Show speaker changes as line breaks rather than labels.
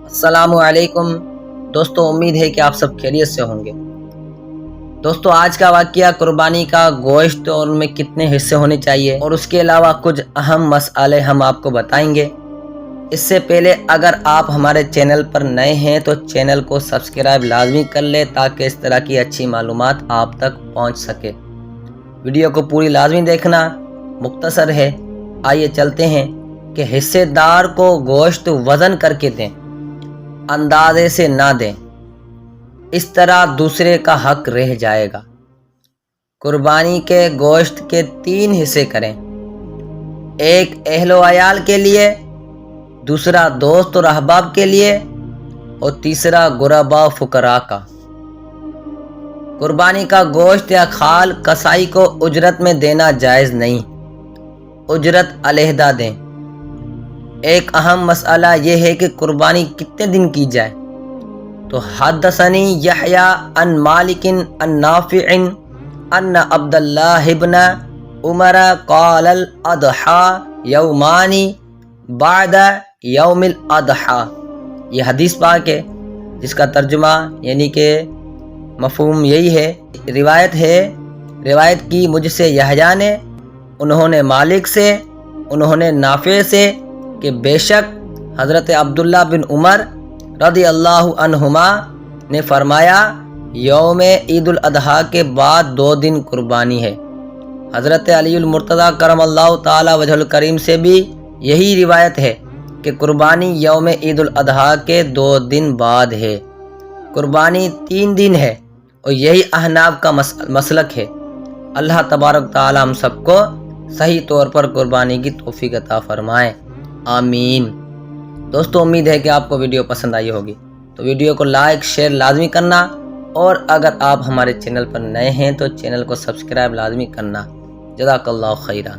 السلام علیکم دوستو، امید ہے کہ آپ سب خیریت سے ہوں گے۔ دوستو، آج کا واقعہ قربانی کا گوشت اور ان میں کتنے حصے ہونے چاہیے اور اس کے علاوہ کچھ اہم مسئلے ہم آپ کو بتائیں گے۔ اس سے پہلے اگر آپ ہمارے چینل پر نئے ہیں تو چینل کو سبسکرائب لازمی کر لیں تاکہ اس طرح کی اچھی معلومات آپ تک پہنچ سکے۔ ویڈیو کو پوری لازمی دیکھنا، مختصر ہے۔ آئیے چلتے ہیں کہ حصے دار کو گوشت وزن کر کے دیں، اندازے سے نہ دیں، اس طرح دوسرے کا حق رہ جائے گا۔ قربانی کے گوشت کے 3 حصے کریں، ایک اہل و عیال کے لیے، دوسرا دوست اور احباب کے لیے اور تیسرا غرباء و فقراء کا۔ قربانی کا گوشت یا کھال کسائی کو اجرت میں دینا جائز نہیں، اجرت علیحدہ دیں۔ ایک اہم مسئلہ یہ ہے کہ قربانی کتنے دن کی جائے، تو حدثنی یحییٰ عن مالک عن نافع ان عبد اللہ ابن عمر قال الاضحى یومان بعد یوم الاضحى۔ یہ حدیث پاک ہے جس کا ترجمہ یعنی کہ مفہوم یہی ہے، روایت کی مجھ سے یحییٰ نے، انہوں نے مالک سے، انہوں نے نافع سے کہ بے شک حضرت عبداللہ بن عمر رضی اللہ عنہما نے فرمایا یوم عید الاضحیٰ کے بعد 2 دن قربانی ہے۔ حضرت علی المرتضیٰ کرم اللہ تعالی وجہ الکریم سے بھی یہی روایت ہے کہ قربانی یوم عید الاضحیٰ کے 2 دن بعد ہے۔ قربانی 3 دن ہے اور یہی احناف کا مسلک ہے۔ اللہ تبارک تعالی ہم سب کو صحیح طور پر قربانی کی توفیق عطا فرمائے، آمین۔ دوستو، امید ہے کہ آپ کو ویڈیو پسند آئی ہوگی، تو ویڈیو کو لائک شیئر لازمی کرنا، اور اگر آپ ہمارے چینل پر نئے ہیں تو چینل کو سبسکرائب لازمی کرنا۔ جزاک اللہ خیرہ۔